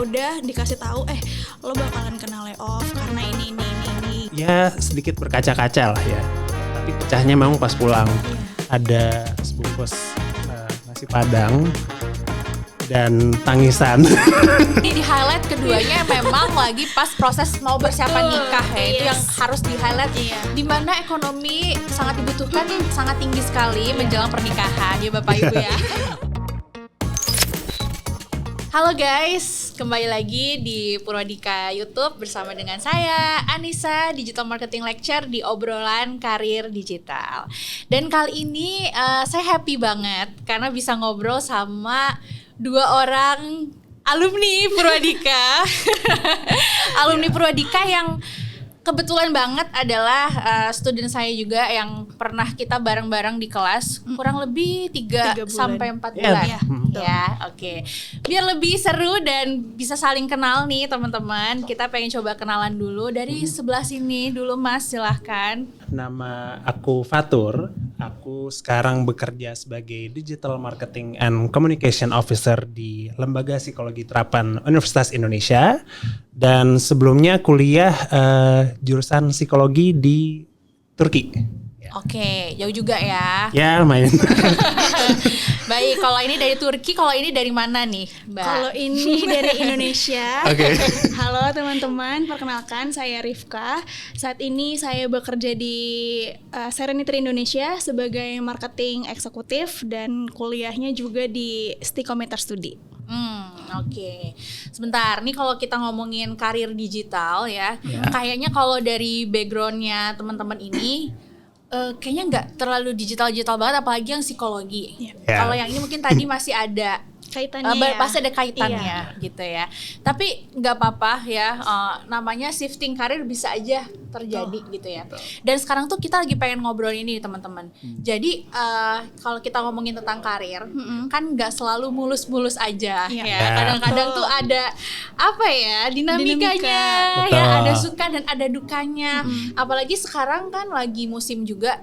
udah dikasih tahu lo bakalan kena layoff karena ini. Ya sedikit berkaca-kaca lah ya. Tapi pecahnya memang pas pulang. Ada sebungkus nasi padang dan tangisan. Ini di highlight keduanya memang lagi pas proses mau persiapan nikah ya. Itu yang harus di highlight. Di mana ekonomi sangat dibutuhkan, sangat tinggi sekali menjelang pernikahan ya Bapak Ibu ya. Halo guys, kembali lagi di Purwadika YouTube bersama dengan saya Anissa, Digital Marketing Lecturer di obrolan karir digital. Dan kali ini saya happy banget karena bisa ngobrol sama dua orang alumni Purwadika. Alumni Purwadika yang kebetulan banget adalah student saya juga yang pernah kita bareng-bareng di kelas kurang lebih 3 sampai 4 bulan. Ya, oke. Biar lebih seru dan bisa saling kenal nih teman-teman. Kita pengen coba kenalan dulu dari sebelah sini dulu Mas, silahkan. Nama aku Fatur. Aku sekarang bekerja sebagai Digital Marketing and Communication Officer di Lembaga Psikologi Terapan Universitas Indonesia. Dan sebelumnya kuliah jurusan psikologi di Turki. Oke, jauh juga ya. Ya, main. Baik, kalau ini dari Turki, kalau ini dari mana nih, Mbak? Kalau ini dari Indonesia. Oke. Halo teman-teman, perkenalkan saya Rifka. Saat ini saya bekerja di Serenity Indonesia sebagai marketing eksekutif dan kuliahnya juga di Stikometer Studi. Oke. Sebentar, nih kalau kita ngomongin karir digital ya, kayaknya kalau dari backgroundnya teman-teman ini kayaknya nggak terlalu digital banget, apalagi yang psikologi. Kalau yang ini mungkin tadi masih ada kaitannya pasti ada kaitannya gitu ya. Tapi nggak apa-apa ya, namanya shifting karir bisa aja terjadi gitu ya. Dan sekarang tuh kita lagi pengen ngobrol ini teman-teman. Jadi kalau kita ngomongin tentang karir, kan nggak selalu mulus-mulus aja ya. Kadang-kadang tuh ada apa ya dinamikanya ya, ada suka dan ada dukanya. Apalagi sekarang kan lagi musim juga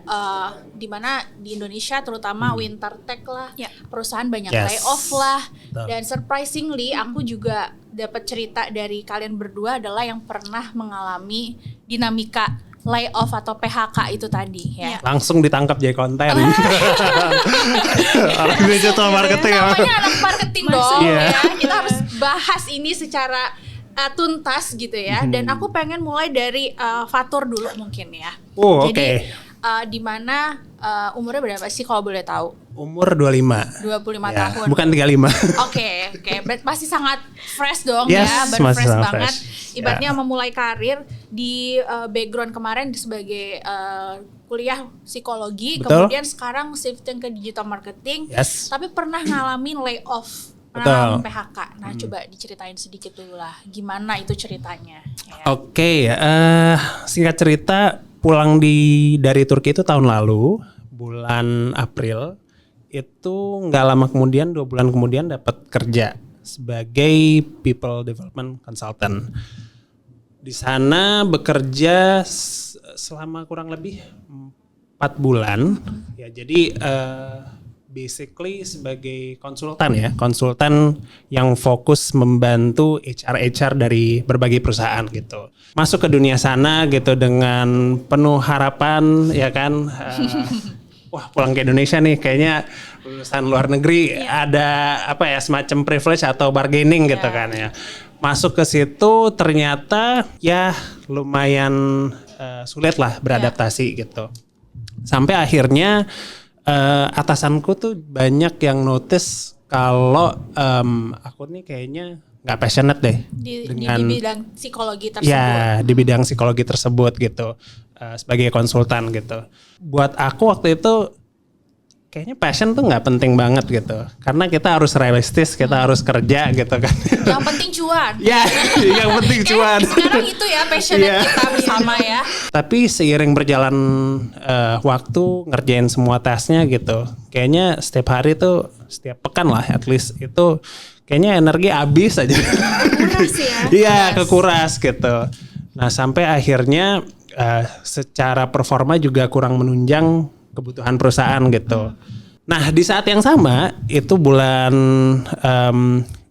di mana di Indonesia terutama winter tech lah, perusahaan banyak layoff lah. Dan surprisingly aku juga dapat cerita dari kalian berdua adalah yang pernah mengalami dinamika layoff atau PHK itu tadi ya. Langsung ditangkap jadi konten. Orang digital marketing. Namanya anak marketing dong ya. Kita harus bahas ini secara tuntas gitu ya. Dan aku pengen mulai dari Fatur dulu mungkin ya. Jadi di mana umurnya berapa sih kalau boleh tahu? Umur 25 tahun. Bukan 35. Oke. Berarti masih sangat fresh dong baru masih fresh sangat banget. fresh. Ibaratnya memulai karir di background kemarin sebagai kuliah psikologi, kemudian sekarang shifting ke digital marketing. Tapi pernah ngalamin layoff, pernah ngalamin PHK. Nah, coba diceritain sedikit dulu lah, gimana itu ceritanya? Oke, singkat cerita, pulang dari Turki itu tahun lalu, bulan April. Itu nggak lama kemudian, 2 bulan kemudian dapat kerja sebagai People Development Consultant. Di sana bekerja selama kurang lebih 4 bulan. Ya, jadi basically sebagai konsultan yang fokus membantu HR dari berbagai perusahaan gitu. Masuk ke dunia sana gitu dengan penuh harapan ya kan. Wah, pulang ke Indonesia nih kayaknya lulusan luar negeri ada semacam privilege atau bargaining gitu kan ya. Masuk ke situ ternyata ya lumayan sulit lah beradaptasi gitu. Sampai akhirnya atasanku tuh banyak yang notice kalau aku nih kayaknya nggak passionate deh di bidang psikologi tersebut. Ya, di bidang psikologi tersebut gitu, sebagai konsultan gitu. Buat aku waktu itu kayaknya passion tuh nggak penting banget gitu, karena kita harus realistis, kita harus kerja gitu kan. Yang penting cuan. Ya, yang penting cuan. Sekarang itu ya passionate kita bersama ya. Tapi seiring berjalan waktu ngerjain semua tasnya gitu, kayaknya setiap hari tuh, setiap pekan lah at least itu kayaknya energi habis aja. Kekuras ya. Iya, kekuras gitu. Nah, sampai akhirnya secara performa juga kurang menunjang kebutuhan perusahaan gitu. Nah, di saat yang sama itu bulan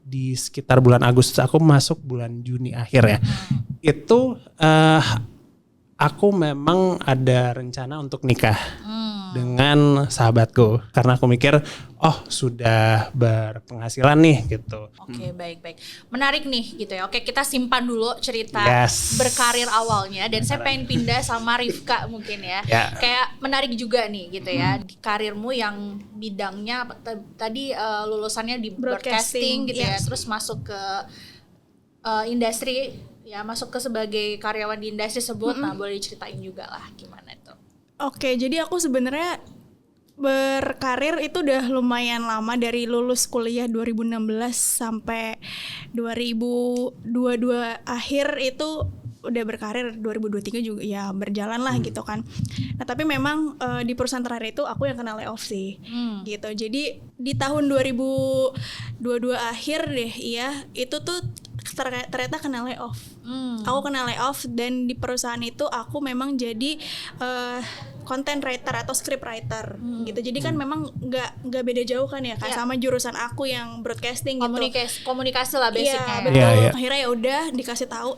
di sekitar bulan Agustus, aku masuk bulan Juni akhir ya. Itu aku memang ada rencana untuk nikah dengan sahabatku karena aku mikir sudah berpenghasilan nih gitu. Oke, baik. Menarik nih gitu ya. Oke, kita simpan dulu cerita berkarir awalnya dan saya pengen pindah sama Rifka mungkin ya. Kayak menarik juga nih gitu ya. Di karirmu yang bidangnya tadi lulusannya di broadcasting gitu ya. Terus masuk ke industri ya, masuk ke sebagai karyawan di industri tersebut. Nah, boleh diceritain juga lah gimana itu. Oke, jadi aku sebenarnya berkarir itu udah lumayan lama, dari lulus kuliah 2016 sampai 2022 akhir itu udah berkarir. 2023 juga ya berjalan lah gitu kan. Nah tapi memang di perusahaan terakhir itu aku yang kena layoff sih gitu. Jadi di tahun 2022 akhir deh ya, itu tuh ternyata kena layoff. Aku kena layoff dan di perusahaan itu aku memang jadi content writer atau script writer gitu. Jadi kan memang nggak beda jauh kan ya Kak, sama jurusan aku yang broadcasting gitu. Komunikasi lah basicnya. Iya, betul. Akhirnya ya udah dikasih tahu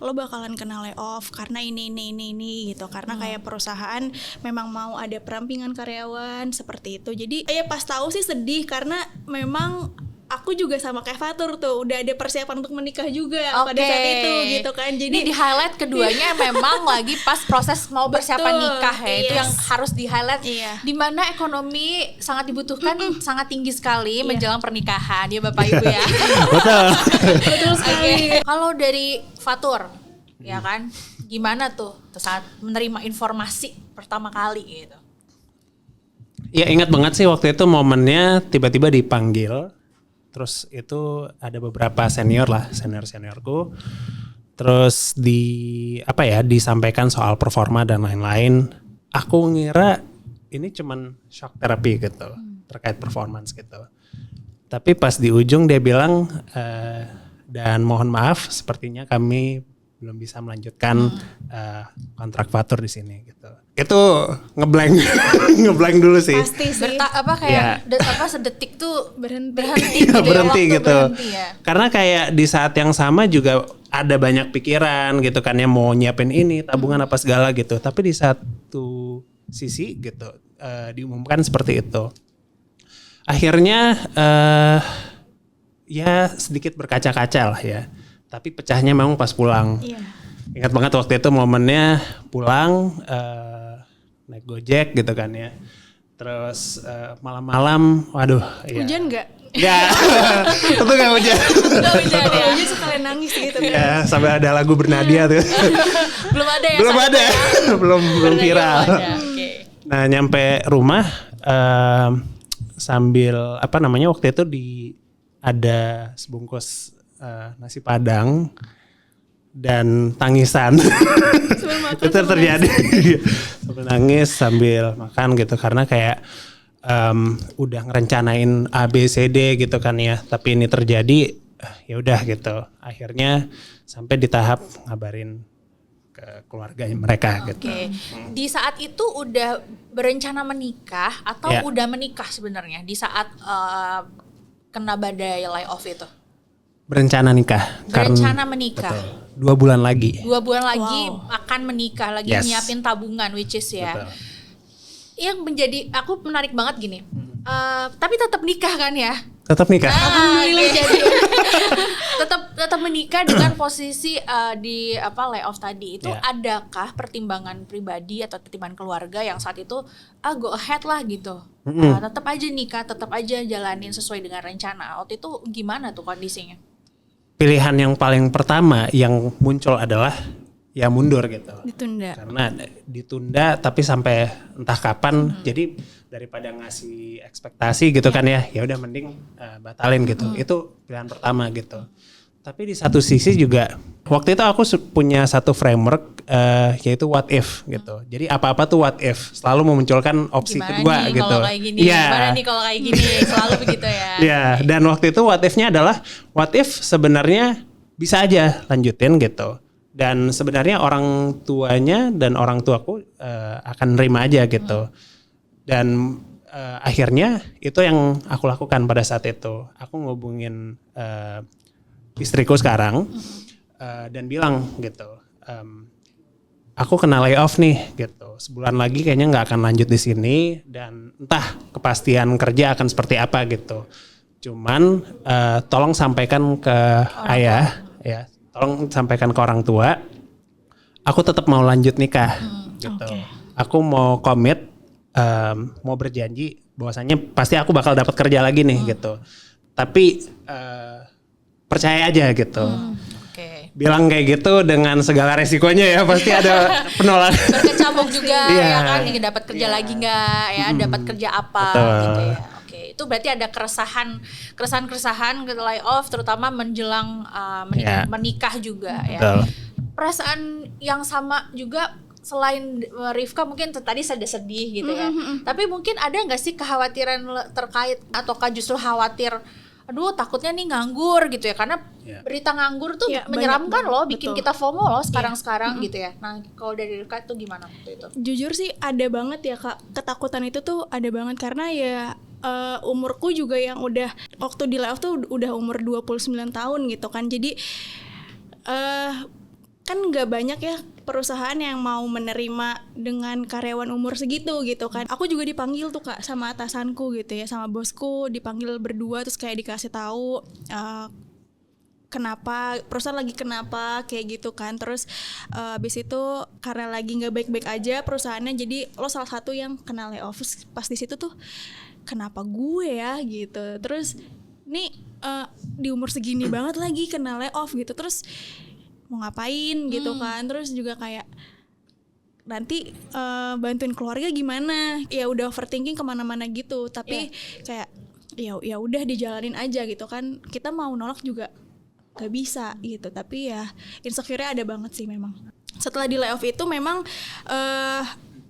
lo bakalan kena layoff karena ini gitu. Karena kayak perusahaan memang mau ada perampingan karyawan seperti itu. Jadi pas tahu sih sedih karena memang aku juga sama kayak Fatur tuh udah ada persiapan untuk menikah juga pada saat itu gitu kan. Jadi ini di highlight keduanya memang lagi pas proses mau persiapan nikah ya. Itu yang harus di highlight. Di mana ekonomi sangat dibutuhkan, sangat tinggi sekali menjelang pernikahan ya Bapak Ibu ya. Betul sekali. Kalau dari Fatur ya kan, gimana tuh saat menerima informasi pertama kali gitu? Ya ingat banget sih waktu itu momennya tiba-tiba dipanggil. Terus itu ada beberapa seniorku. Terus disampaikan soal performa dan lain-lain. Aku ngira ini cuman shock therapy gitu terkait performance gitu. Tapi pas di ujung dia bilang dan mohon maaf sepertinya kami belum bisa melanjutkan kontrak Fatur di sini gitu. Itu ngeblank dulu sih. Pasti sih. Sedetik tuh berhenti gitu. Karena kayak di saat yang sama juga ada banyak pikiran gitu kan ya, mau nyiapin ini tabungan apa segala gitu. Tapi di satu sisi gitu diumumkan seperti itu. Akhirnya ya sedikit berkaca-kaca lah ya. Tapi pecahnya memang pas pulang. Ingat banget waktu itu momennya pulang naik Gojek gitu kan ya. Terus malam-malam, waduh. Hujan nggak? Nggak, itu nggak hujan. Nggak hujan ya, hujan sekalian nangis gitu. Ya, sampai ada lagu Bernadia tuh. Belum ada ya? Belum viral. Nah nyampe rumah sambil waktu itu ada sebungkus nasi Padang dan tangisan. Itu terjadi. Sambil nangis sambil makan gitu karena kayak udah ngerencanain A B C D gitu kan ya, tapi ini terjadi ya udah gitu. Akhirnya sampai di tahap ngabarin ke keluarganya mereka gitu. Di saat itu udah berencana menikah atau udah menikah sebenarnya di saat kena badai layoff itu? Berencana nikah. Menikah. Betul. 2 bulan lagi. 2 bulan lagi akan menikah lagi, nyiapin tabungan which is ya. Betul. Yang menjadi aku menarik banget gini. Tapi tetap nikah kan ya? Tetap nikah. Alhamdulillah jadi. tetap menikah dengan posisi di layoff tadi itu adakah pertimbangan pribadi atau pertimbangan keluarga yang saat itu go ahead lah gitu. Tetap aja nikah, tetap aja jalanin sesuai dengan rencana. Waktu itu gimana tuh kondisinya? Pilihan yang paling pertama yang muncul adalah ya mundur gitu. Ditunda. Karena ditunda tapi sampai entah kapan. Jadi daripada ngasih ekspektasi gitu kan ya udah mending batalin gitu. Itu pilihan pertama gitu. Tapi di satu sisi juga waktu itu aku punya satu framework yaitu what if gitu. Jadi apa-apa tuh what if, selalu memunculkan opsi gimana kedua nih, gitu. Kalau kayak gini, gimana nih kalau kayak gini, selalu begitu ya. Iya, dan waktu itu what if-nya adalah what if sebenarnya bisa aja lanjutin gitu. Dan sebenarnya orang tuanya dan orang tuaku akan nerima aja gitu. Dan akhirnya itu yang aku lakukan pada saat itu. Aku ngubungin istriku sekarang dan bilang gitu, aku kena layoff nih gitu. Sebulan lagi kayaknya nggak akan lanjut di sini dan entah kepastian kerja akan seperti apa gitu. Cuman tolong sampaikan ke ayah, ya, tolong sampaikan ke orang tua. Aku tetap mau lanjut nikah gitu. Aku mau komit. Mau berjanji bahwasannya pasti aku bakal dapat kerja lagi nih gitu. Tapi percaya aja gitu. Bilang kayak gitu dengan segala resikonya ya, pasti ada penolakan. Berkecamuk juga Iya. ya kan, ingin dapat kerja lagi nggak ya, dapat kerja apa gitu ya. Oke, itu berarti ada keresahan ke layoff terutama menjelang menikah juga ya. Betul. Perasaan yang sama juga selain Rifka mungkin tadi sedih gitu ya. Tapi mungkin ada nggak sih kekhawatiran terkait ataukah justru khawatir, aduh takutnya nih nganggur gitu ya, karena berita nganggur tuh menyeramkan banyak loh, banget, bikin betul. kita FOMO loh sekarang gitu ya. Nah kalau dari Rifka itu gimana waktu itu? Jujur sih ada banget ya Kak, ketakutan itu tuh ada banget karena ya umurku juga yang udah waktu di layoff tuh udah umur 29 tahun gitu kan. Jadi kan nggak banyak ya perusahaan yang mau menerima dengan karyawan umur segitu gitu kan. Aku juga dipanggil tuh Kak sama atasanku gitu ya, sama bosku, dipanggil berdua terus kayak dikasih tahu kenapa perusahaan lagi kenapa kayak gitu kan. Terus abis itu karena lagi nggak baik-baik aja perusahaannya, jadi lo salah satu yang kena layoff. Pas di situ tuh kenapa gue ya gitu. Terus nih di umur segini banget lagi kena layoff gitu. Terus mau ngapain gitu kan. Terus juga kayak nanti bantuin keluarga gimana, ya udah overthinking kemana-mana gitu. Tapi kayak ya udah dijalanin aja gitu kan. Kita mau nolak juga gak bisa gitu. Tapi ya insecure-nya ada banget sih memang. Setelah di layoff itu memang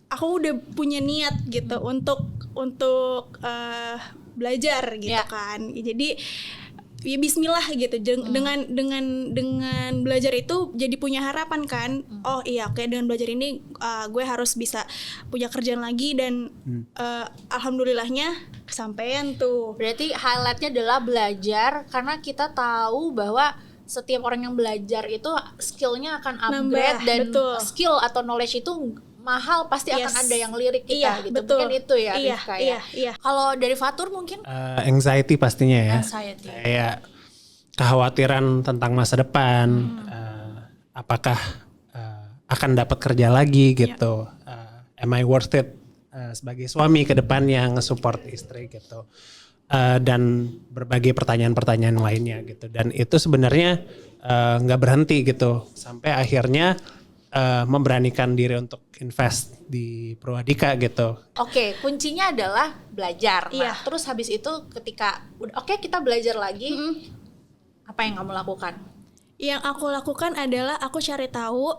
aku udah punya niat gitu untuk belajar gitu kan. Jadi ya bismillah gitu. Dengan belajar itu jadi punya harapan kan. Oh iya, oke, dengan belajar ini gue harus bisa punya kerjaan lagi dan alhamdulillahnya kesampaian tuh. Berarti highlightnya adalah belajar, karena kita tahu bahwa setiap orang yang belajar itu skillnya akan upgrade. Nambah, dan betul. skill atau knowledge itu mahal, pasti akan ada yang lirik kita gitu. Betul. Mungkin itu ya Rifka ya. Iya. Kalau dari Fatur mungkin Anxiety pastinya ya. anxiety. Kayak kekhawatiran tentang masa depan, apakah akan dapat kerja lagi gitu, am I worth it sebagai suami ke depannya nge-support istri gitu, dan berbagai pertanyaan-pertanyaan lainnya gitu. Dan itu sebenarnya nggak berhenti gitu sampai akhirnya memberanikan diri untuk invest di Purwadika gitu. Oke, kuncinya adalah belajar. Nah, Iya. terus habis itu ketika oke kita belajar lagi, apa yang kamu lakukan? Yang aku lakukan adalah aku cari tahu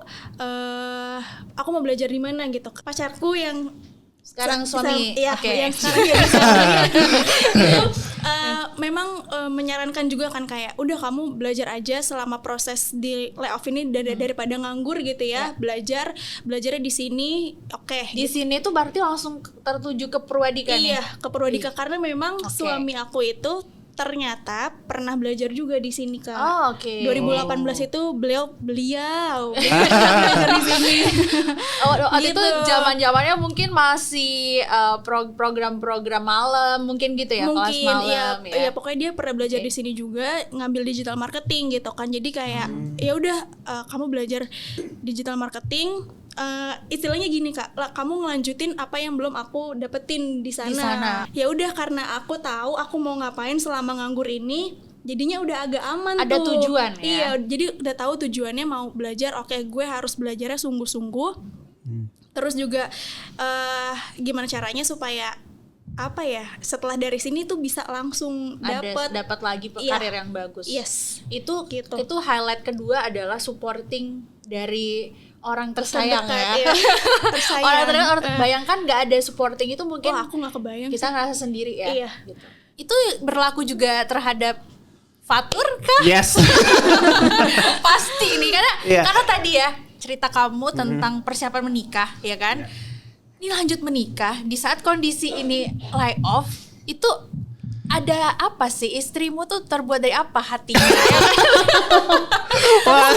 aku mau belajar di mana gitu. Pacarku yang Sekarang suami, oke. yang sekarang jadi suami itu memang menyarankan juga kan kayak udah kamu belajar aja selama proses di layoff ini daripada nganggur gitu ya. Belajarnya di sini, oke. Di sini tuh berarti langsung tertuju ke Purwadika nih. Iya, ke Purwadika karena memang suami aku itu ternyata pernah belajar juga di sini Kak. Oh, oke. 2018 itu beliau belajar di sini. Waktu Gitu. itu zaman-zamannya mungkin masih program-program malam mungkin gitu ya, kelas Mungkin malam ya. ya pokoknya dia pernah belajar di sini juga, ngambil digital marketing gitu kan. Jadi kayak ya udah kamu belajar digital marketing, istilahnya gini Kak, kamu ngelanjutin apa yang belum aku dapetin di sana. Ya udah, karena aku tahu aku mau ngapain selama nganggur ini, jadinya udah agak aman. Ada tuh. tujuan ya. Iya, jadi udah tahu tujuannya mau belajar. Oke, gue harus belajarnya sungguh-sungguh. Terus juga gimana caranya supaya apa ya, setelah dari sini tuh bisa langsung dapat lagi karir yang bagus. Yes. Itu Gitu. itu highlight kedua adalah supporting dari orang tersayang Terdekat, ya. ya. Tersayang. orang bayangkan nggak ada supporting itu mungkin Aku nggak kebayang. kita ngerasa sendiri ya. Iya. Gitu. Itu berlaku juga terhadap Fatur kah? Yes. Pasti nih karena Iya. tadi ya cerita kamu tentang persiapan menikah ya kan. ini lanjut menikah di saat kondisi ini layoff itu ada apa sih? Istrimu tuh terbuat dari apa hatinya? Wah,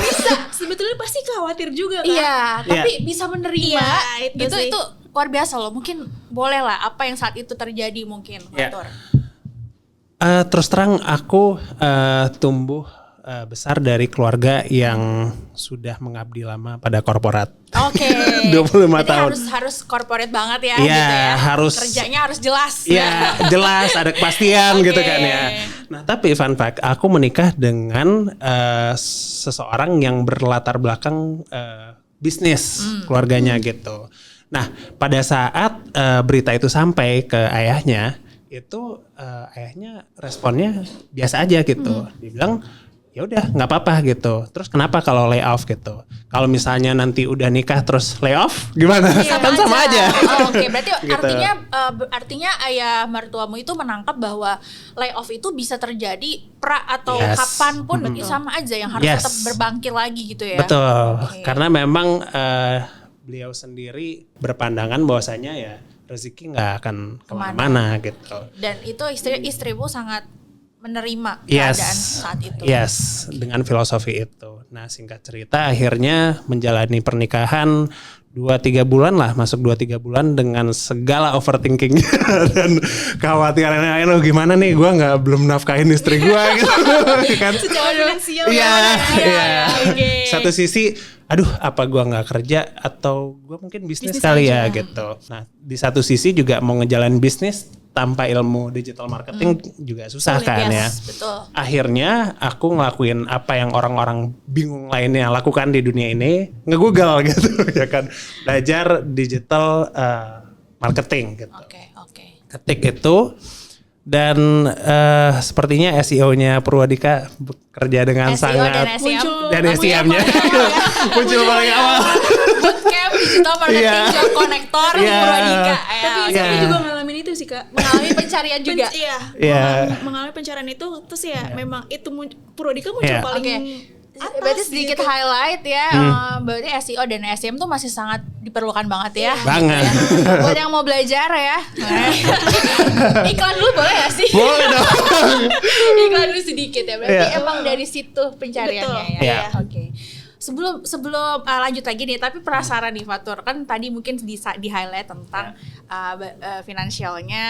sebetulnya pasti khawatir juga kan. Iya, tapi bisa menerima. Iya, itu luar biasa loh. Mungkin boleh lah apa yang saat itu terjadi mungkin. Terus terang aku tumbuh besar dari keluarga yang sudah mengabdi lama pada korporat. Oke. 25 tahun. Harus corporate banget ya, gitu ya. Harus kerjanya harus jelas. Iya, jelas ada kepastian gitu kan ya. Nah, tapi fun fact, aku menikah dengan seseorang yang berlatar belakang bisnis keluarganya gitu. Nah, pada saat berita itu sampai ke ayahnya, itu ayahnya responnya biasa aja gitu. Dia bilang, ya udah nggak apa-apa gitu. Terus kenapa kalau layoff gitu? Kalau misalnya nanti udah nikah terus layoff gimana? Kan sama aja. Oke, berarti gitu. artinya ayah mertuamu itu menangkap bahwa layoff itu bisa terjadi atau kapanpun, berarti sama aja yang harus tetap berbangkit lagi gitu ya. Betul. Karena memang beliau sendiri berpandangan bahwasanya ya rezeki nggak akan kemana-mana gitu. Dan itu istrimu sangat menerima keadaan saat itu. Yes, dengan filosofi itu. Nah, singkat cerita akhirnya menjalani pernikahan 2-3 bulan lah, masuk 2-3 bulan dengan segala overthinking dan kekhawatirannya, aduh gimana nih gue belum nafkahin istri gue gitu kan. Secara finansial. Iya. Satu sisi, aduh apa gue nggak kerja atau gue mungkin bisnis kali ya gitu. Nah, di satu sisi juga mau ngejalanin bisnis tanpa ilmu digital marketing juga susah kan ya. Betul. Akhirnya aku ngelakuin apa yang orang-orang bingung lainnya lakukan di dunia ini, nge-google gitu ya kan. Belajar digital marketing gitu. Oke. Ketik itu dan sepertinya SEO-nya Purwadika bekerja dengan SEO sangat dan SEM-nya muncul paling awal. Bootcamp digital marketing job connector Purwadika. Tapi saya juga ngalamin itu sih Kak. Mengalami pencarian juga. Mengalami pencarian itu terus ya memang itu Purwadika muncul paling atas, berarti sedikit highlight ya. Berarti SEO dan SEM tuh masih sangat diperlukan banget ya. Banget. Buat yang mau belajar ya. Iklan dulu boleh gak sih? Boleh dong. Iklan dulu sedikit ya. Berarti emang dari situ pencariannya ya. Oke. Sebelum lanjut lagi nih, tapi penasaran nih Fatur, kan tadi mungkin di highlight tentang finansialnya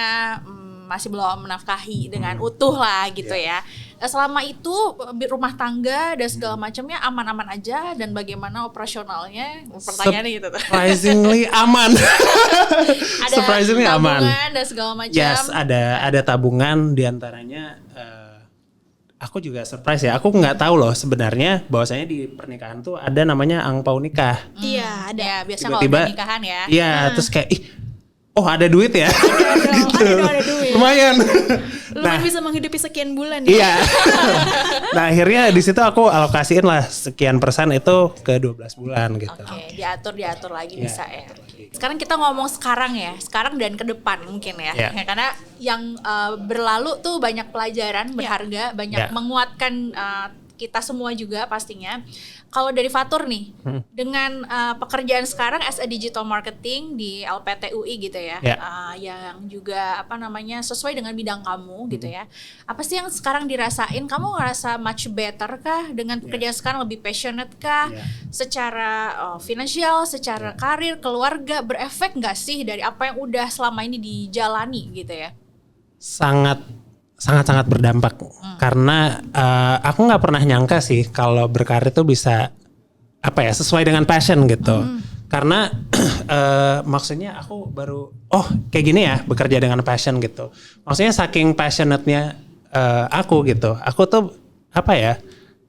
masih belum menafkahi dengan utuh lah gitu ya. Selama itu rumah tangga dan segala macamnya aman-aman aja, dan bagaimana operasionalnya? Pertanyaannya gitu. Surprisingly aman. Ada surprisingly tabungan aman dan segala macam. Yes, ada tabungan, diantaranya aku juga surprise ya. Aku nggak tahu loh sebenarnya bahwasanya di pernikahan tuh ada namanya angpau nikah. Iya, ada. Ya, biasa kalau Tiba-tiba, di nikahan ya. Iya, terus kayak oh ada duit ya. Ada duit. Lumayan. Lumayan bisa menghidupi sekian bulan ya. Iya. Nah, akhirnya di situ aku alokasiin lah sekian persen itu ke 12 bulan gitu. Oke, diatur lagi bisa ya. Sekarang kita ngomong sekarang dan ke depan mungkin ya. Karena yang berlalu tuh banyak pelajaran berharga, banyak menguatkan kita semua juga pastinya. Kalau dari Fatur nih, dengan pekerjaan sekarang as a digital marketing di LPT UI gitu ya, yang juga sesuai dengan bidang kamu gitu ya. Apa sih yang sekarang dirasain? Kamu ngerasa much better kah dengan pekerjaan sekarang, lebih passionate kah? Secara finansial, secara karir, keluarga, berefek nggak sih dari apa yang udah selama ini dijalani gitu ya? Sangat berdampak karena aku nggak pernah nyangka sih kalau berkarir itu bisa sesuai dengan passion gitu. Karena maksudnya aku baru kayak gini ya bekerja dengan passion gitu. Maksudnya saking passionate-nya aku gitu. Aku tuh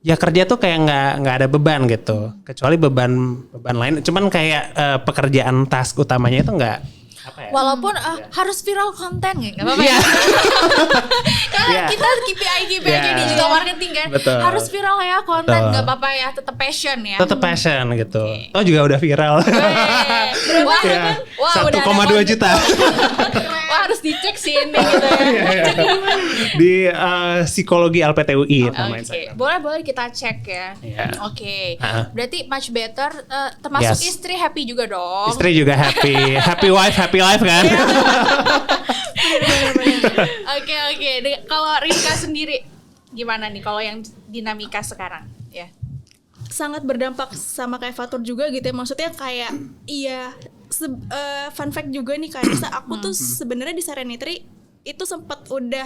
ya kerja tuh kayak nggak ada beban gitu. Kecuali beban lain. Cuman kayak pekerjaan task utamanya itu nggak. Walaupun harus viral konten nggak apa-apa ya. Karena kita KPI digital marketing kan. Betul. Harus viral ya konten, nggak apa-apa ya, tetap passion ya. Tetap passion gitu. Juga udah viral. Wah, 1,2 juta. Wah, harus dicek sih ini gitu ya. Di psikologi LPTUI namanya Oke, saya. boleh kita cek ya. Iya. Oke, Ah. berarti much better. Termasuk Yes. istri happy juga dong. Istri juga happy, happy wife, happy life kan? Oke. Kalau Rifka sendiri gimana nih kalau yang dinamika sekarang? Ya. Sangat berdampak sama kayak Fatur juga gitu ya. Maksudnya kayak iya fun fact juga nih Kak Nisa, aku tuh sebenarnya di Serenity itu sempat udah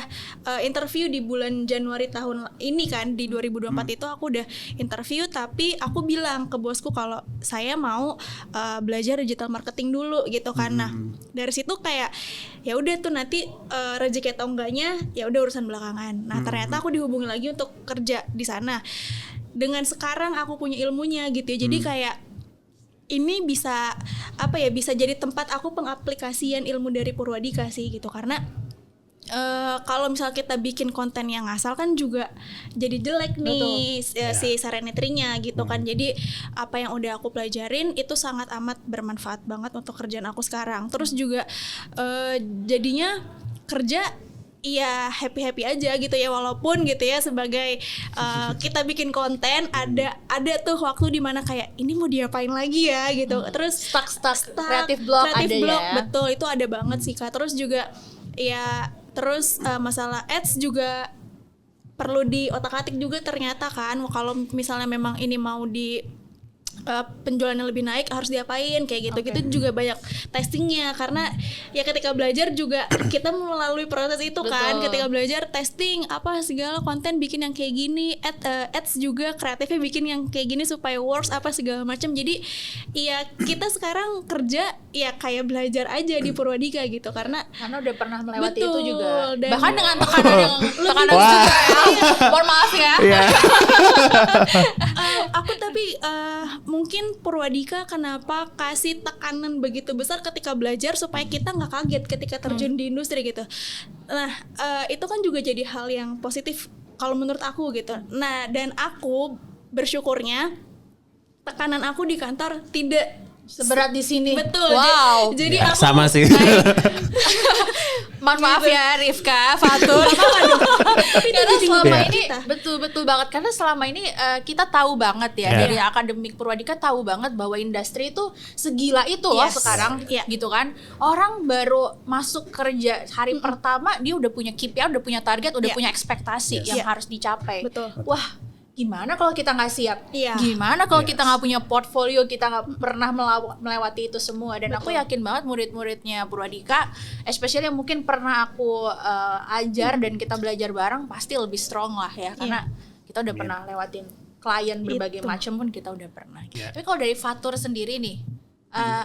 interview di bulan Januari tahun ini kan, di 2024 itu aku udah interview, tapi aku bilang ke bosku kalau saya mau belajar digital marketing dulu gitu kan. Nah, dari situ kayak ya udah tuh nanti rezeki atau enggaknya ya udah urusan belakangan. Nah, ternyata aku dihubungi lagi untuk kerja di sana. Dengan sekarang aku punya ilmunya gitu ya. Jadi kayak ini bisa bisa jadi tempat aku pengaplikasian ilmu dari Purwadika sih gitu, karena kalau misal kita bikin konten yang ngasal kan juga jadi jelek nih si Serenity-nya gitu kan. Jadi apa yang udah aku pelajarin itu sangat amat bermanfaat banget untuk kerjaan aku sekarang. Terus juga jadinya kerja iya happy aja gitu ya, walaupun gitu ya sebagai kita bikin konten ada tuh waktu dimana kayak ini mau diapain lagi ya gitu. Terus Stuck kreatif block ada ya. Betul, itu ada banget sih Kak. Terus juga ya terus masalah ads juga perlu diotak-atik juga ternyata kan. Kalau misalnya memang ini mau di penjualannya lebih naik harus diapain kayak gitu. Gitu juga banyak testingnya, karena ya ketika belajar juga kita melalui proses itu kan. Ketika belajar testing apa segala konten bikin yang kayak gini, ads juga kreatifnya bikin yang kayak gini supaya works apa segala macam. Jadi ya kita sekarang kerja ya kayak belajar aja di Purwadika gitu, karena udah pernah melewati betul, itu juga. dan Bahkan dengan tekanan yang tekanan juga ya. Mohon maaf ya. Aku tapi mungkin Purwadika kenapa kasih tekanan begitu besar ketika belajar supaya kita nggak kaget ketika terjun di industri gitu. Nah itu kan juga jadi hal yang positif kalau menurut aku gitu. Nah dan aku bersyukurnya tekanan aku di kantor tidak seberat di sini. Betul. Wow. Jadi Ya, aku sama sih. Mohon maaf ya Rifka, Fatur. Karena selama ini betul banget, karena selama ini kita tahu banget ya dari akademik Purwadika tahu banget bahwa industri itu segila itu loh sekarang gitu kan. Orang baru masuk kerja hari pertama dia udah punya KPI, udah punya target, udah punya ekspektasi yang harus dicapai. Betul. Wah, gimana kalau kita nggak siap? Iya. Gimana kalau kita nggak punya portfolio, kita nggak pernah melewati itu semua? Dan aku yakin banget murid-muridnya Purwadika, especially yang mungkin pernah aku ajar dan kita belajar bareng, pasti lebih strong lah ya, karena kita udah pernah lewatin klien berbagai macam pun kita udah pernah. Tapi kalau dari Fatur sendiri nih,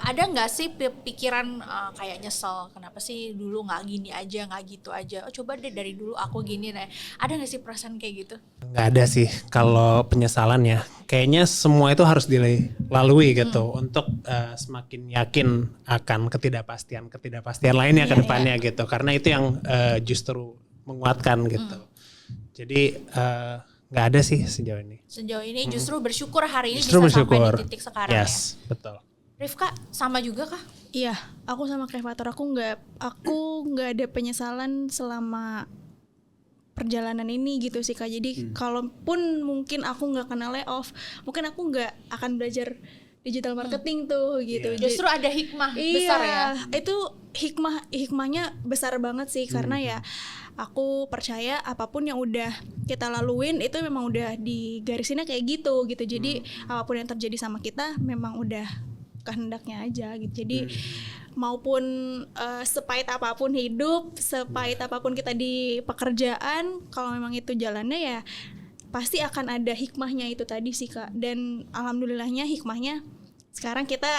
ada nggak sih pikiran kayak nyesel, kenapa sih dulu nggak gini aja, nggak gitu aja, coba deh dari dulu aku gini deh. Ada nggak sih perasaan kayak gitu? Nggak ada sih kalau penyesalan ya. Kayaknya semua itu harus dilalui gitu untuk semakin yakin akan ketidakpastian lainnya ke depannya gitu. Karena itu yang justru menguatkan gitu. Jadi nggak ada sih sejauh ini. Sejauh ini justru bersyukur hari ini Justru bisa bersyukur. sampai di titik sekarang ya. Betul. Rifka sama juga kah? Iya, aku sama kayak Fatur, aku nggak ada penyesalan selama perjalanan ini gitu sih Kak. Jadi kalaupun mungkin aku nggak kena layoff, mungkin aku nggak akan belajar digital marketing tuh gitu. Justru ada hikmah besar ya. Itu hikmahnya besar banget sih, karena ya aku percaya apapun yang udah kita laluin itu memang udah digarisinnya kayak gitu. Jadi apapun yang terjadi sama kita memang udah kehendaknya aja gitu. Jadi maupun sepahit apapun hidup, sepahit apapun kita di pekerjaan, kalau memang itu jalannya ya pasti akan ada hikmahnya itu tadi sih Kak. Dan alhamdulillahnya hikmahnya sekarang kita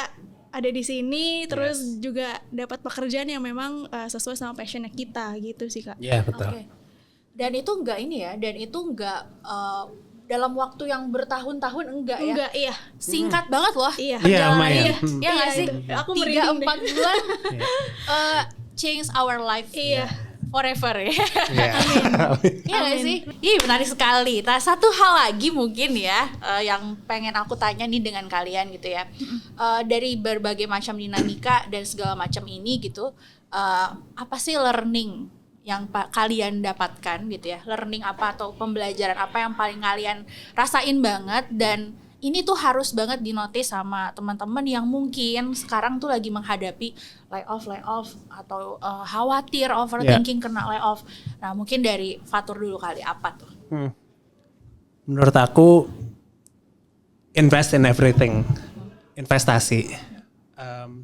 ada di sini, terus juga dapat pekerjaan yang memang sesuai sama passionnya kita gitu sih Kak. Iya betul. Okay. Dan itu enggak dalam waktu yang bertahun-tahun enggak ya? Enggak, iya. Singkat banget loh. Iya. Perjalanannya. Iya nggak sih? Aku merinding 3-4 bulan change our life. Iya. forever ya. Iya. Iya gak sih? Ih menarik sekali. Nah satu hal lagi mungkin ya yang pengen aku tanya nih dengan kalian gitu ya. Dari berbagai macam dinamika dan segala macam ini gitu, apa sih learning yang kalian dapatkan gitu ya? Learning apa atau pembelajaran apa yang paling kalian rasain banget dan ini tuh harus banget dinotis sama teman-teman yang mungkin sekarang tuh lagi menghadapi layoff atau khawatir overthinking kena layoff. Nah mungkin dari Fatur dulu kali, apa tuh? Menurut aku invest in everything, investasi.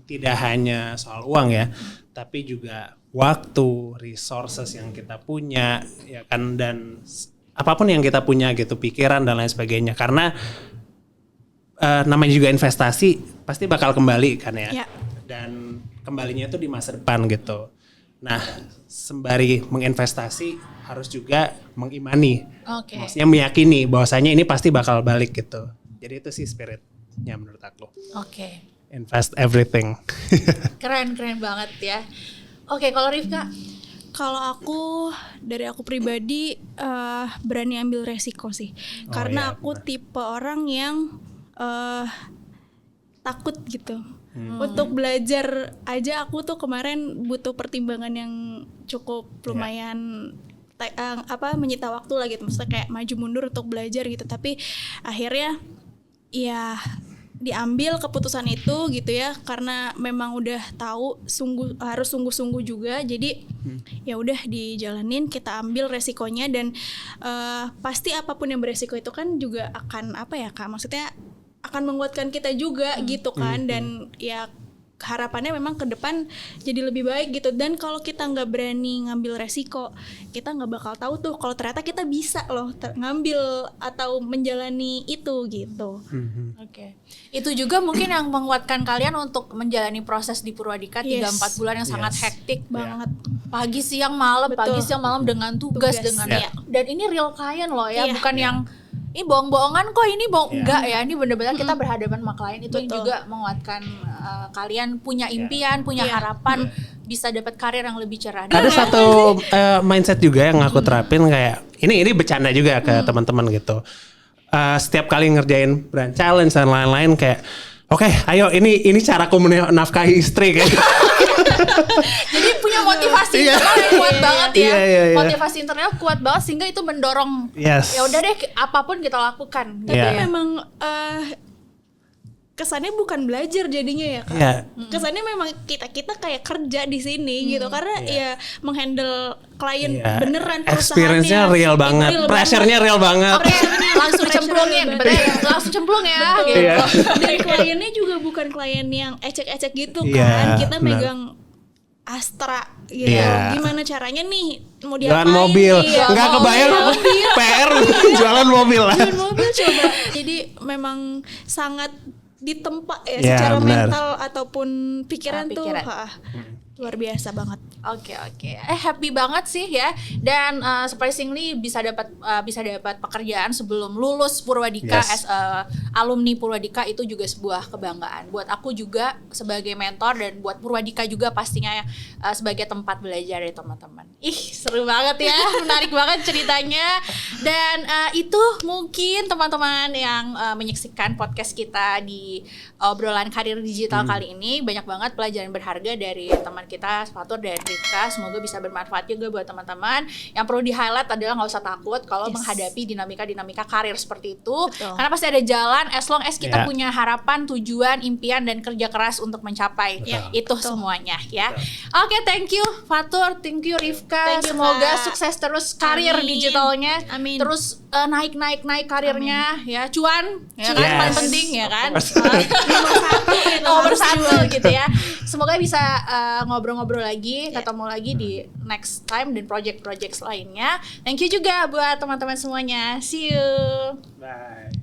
Tidak hanya soal uang ya, tapi juga waktu, resources yang kita punya, ya kan, dan apapun yang kita punya gitu, pikiran dan lain sebagainya. Karena namanya juga investasi pasti bakal kembali kan ya. Dan kembalinya itu di masa depan gitu. Nah, sembari menginvestasi harus juga mengimani. Maksudnya meyakini bahwasanya ini pasti bakal balik gitu. Jadi itu sih spiritnya menurut aku. Invest everything. Keren banget ya. Oke, kalau Rifka? Kalau aku, dari aku pribadi berani ambil resiko sih. Karena aku tipe orang yang takut gitu. Untuk belajar aja aku tuh kemarin butuh pertimbangan yang cukup lumayan menyita waktu lah gitu. Maksudnya kayak maju mundur untuk belajar gitu. Tapi akhirnya ya diambil keputusan itu gitu ya, karena memang udah tahu harus sungguh-sungguh juga. Jadi ya udah dijalanin, kita ambil resikonya dan pasti apapun yang beresiko itu kan juga akan maksudnya akan menguatkan kita juga gitu kan. Dan ya harapannya memang ke depan jadi lebih baik gitu. Dan kalau kita nggak berani ngambil resiko, kita nggak bakal tahu tuh kalau ternyata kita bisa loh ngambil atau menjalani itu gitu. Itu juga mungkin yang menguatkan kalian untuk menjalani proses di Purwadika 3-4 bulan yang sangat hektik banget. Pagi siang malam dengan tugas. Dan ini real klien loh ya, bukan yang ini bohong-bohongan kok, ini enggak ya, ini benar-benar kita berhadapan sama klien. Itu yang juga menguatkan kalian punya impian, punya harapan bisa dapat karir yang lebih cerah. Ada satu mindset juga yang aku terapin, kayak ini bercanda juga ke teman-teman gitu. Setiap kali ngerjain brand challenge dan lain-lain kayak oke, ayo ini caraku menafkahi istri kayak. Jadi punya motivasi internal yang kuat banget ya. Motivasi internal kuat banget sehingga itu mendorong. Ya udah deh, apapun kita lakukan. Tapi memang kesannya bukan belajar jadinya ya kan. Kesannya memang kita kayak kerja di sini gitu, karena ya menghandle klien beneran, experience-nya real banget, pressure-nya real banget. Langsung cemplungin, langsung cemplung ya gitu. Dan kliennya juga bukan klien yang ecek-ecek gitu kan. Kita megang Astra gitu. Gimana caranya nih mau diapain? Jualan mobil. Enggak kebayang PR jualan mobil lah. Jualan mobil coba. Jadi memang sangat ditempa ya secara mental ataupun pikiran. Tuh luar biasa banget. Oke. Happy banget sih ya. Dan surprisingly bisa dapat pekerjaan sebelum lulus Purwadika as alumni Purwadika, itu juga sebuah kebanggaan buat aku juga sebagai mentor, dan buat Purwadika juga pastinya sebagai tempat belajar ya teman-teman. Seru banget ya, menarik banget ceritanya. Dan itu mungkin teman-teman yang menyaksikan podcast kita di obrolan karir digital kali ini, banyak banget pelajaran berharga dari teman kita Fatur dan Rifka. Semoga bisa bermanfaat juga buat teman-teman. Yang perlu di highlight adalah nggak usah takut kalau menghadapi dinamika karir seperti itu. Karena pasti ada jalan, as long as kita punya harapan, tujuan, impian, dan kerja keras untuk mencapai itu semuanya ya. Oke, thank you Fatur, thank you Rifka. Semoga sukses terus karir digitalnya. Terus naik karirnya ya, cuan ya kan, paling penting ya kan. Nomor satu gitu ya. Semoga bisa ngobrol-ngobrol lagi, ketemu lagi di next time dan project lainnya. Thank you juga buat teman-teman semuanya. See you. Bye.